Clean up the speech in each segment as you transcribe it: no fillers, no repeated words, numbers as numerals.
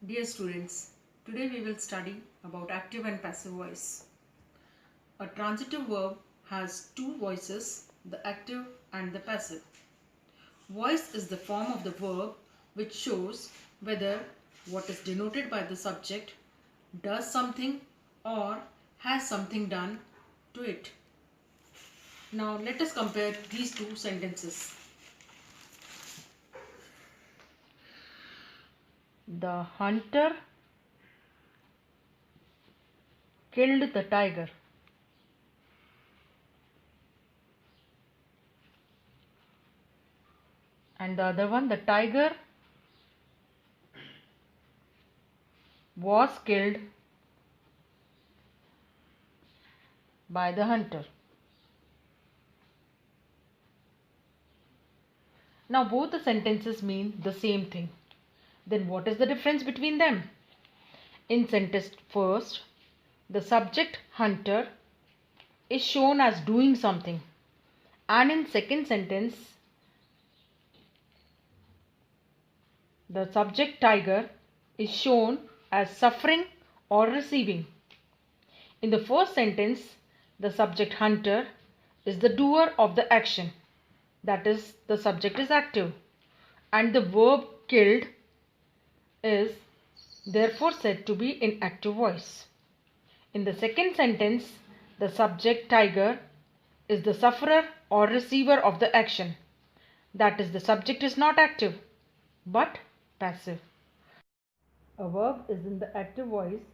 Dear students, today we will study about active and passive voice. A transitive verb has two voices, the active and the passive. Voice is the form of the verb which shows whether what is denoted by the subject does something or has something done to it. Now let us compare these two sentences. The hunter killed the tiger. And the other one, the tiger was killed by the hunter. Now both the sentences mean the same thing. Then what is the difference between them? In sentence first, the subject hunter is shown as doing something, and in second sentence, the subject tiger is shown as suffering or receiving. In the first sentence, the subject hunter is the doer of the action, that is, the subject is active, and the verb killed is therefore said to be in active voice. In the second sentence, the subject tiger is the sufferer or receiver of the action, that is, the subject is not active but passive. A verb is in the active voice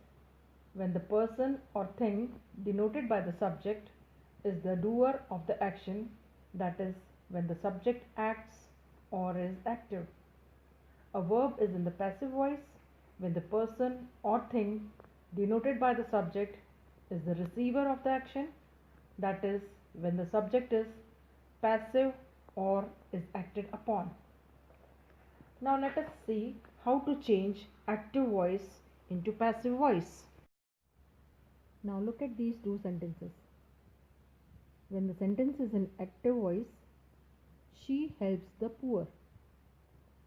when the person or thing denoted by the subject is the doer of the action, that is, when the subject acts or is active. A verb is in the passive voice when the person or thing denoted by the subject is the receiver of the action, that is, when the subject is passive or is acted upon. Now let us see how to change active voice into passive voice. Now look at these two sentences. When the sentence is in active voice, she helps the poor.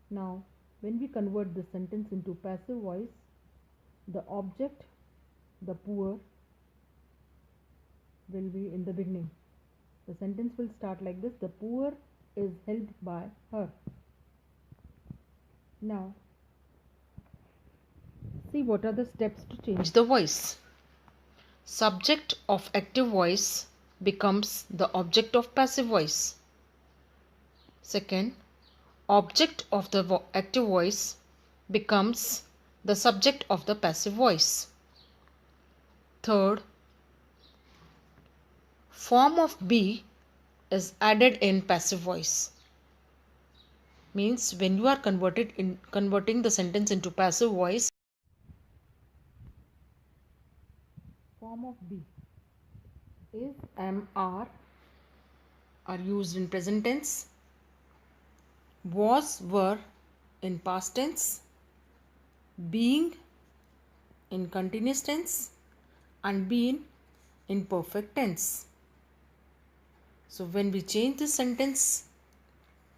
Now when we convert the sentence into passive voice, the object, the poor, will be in the beginning. The sentence will start like this: the poor is helped by her. Now see what are the steps to change the voice. Subject of active voice becomes the object of passive voice. Second, object of the active voice becomes the subject of the passive voice. Third, form of be is added in passive voice. Means when you are converting the sentence into passive voice, form of be is, am, are used in present tense, was, were in past tense, being in continuous tense, and been in perfect tense. So when we change this sentence,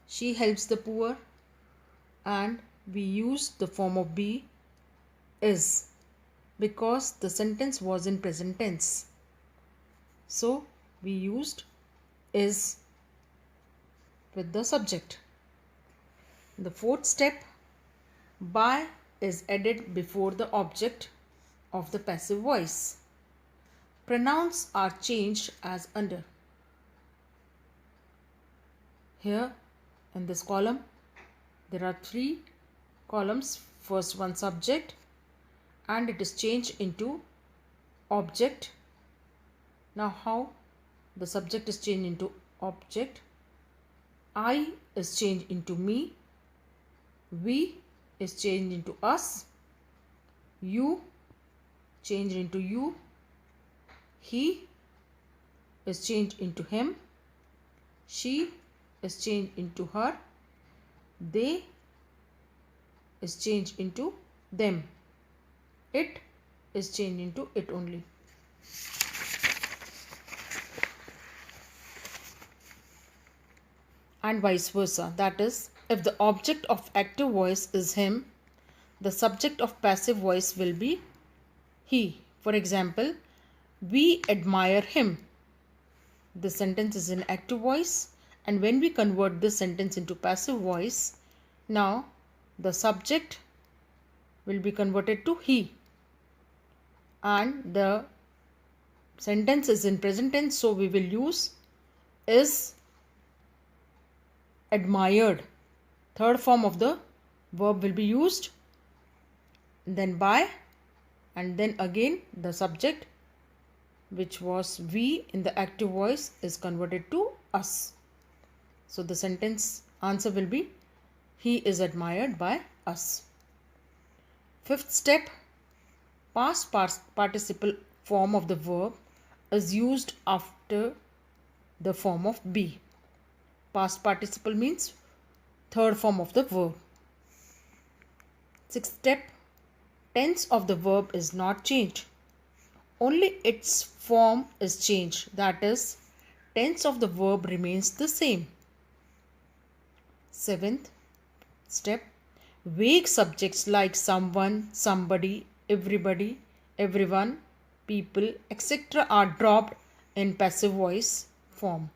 she helps the poor, and we use the form of be, is, because the sentence was in present tense. So we used is with the subject. The fourth step, by is added before the object of the passive voice. Pronouns are changed as under. Here in this column there are three columns. First one, subject, and it is changed into object. Now how the subject is changed into object? I is changed into me, we is changed into us, you changed into you, he is changed into him, she is changed into her, they is changed into them, it is changed into it only. And vice versa. That is, if the object of active voice is him, the subject of passive voice will be he. For example, we admire him. The sentence is in active voice, and when we convert this sentence into passive voice, now the subject will be converted to he, and the sentence is in present tense, so we will use is admired. Third form of the verb will be used, then by, and then again the subject, which was we in the active voice, is converted to us. So the sentence answer will be he is admired by us. Fifth step, past participle form of the verb is used after the form of be. Past participle means third form of the verb. Sixth step, tense of the verb is not changed. Only its form is changed. That is, tense of the verb remains the same. Seventh step, vague subjects like someone, somebody, everybody, everyone, people, etc. are dropped in passive voice form.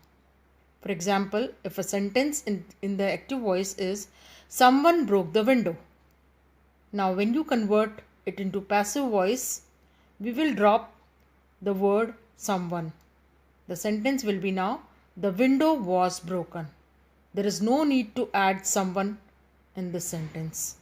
For example, if a sentence in the active voice is someone broke the window. Now when you convert it into passive voice, we will drop the word someone. The sentence will be now the window was broken. There is no need to add someone in this sentence.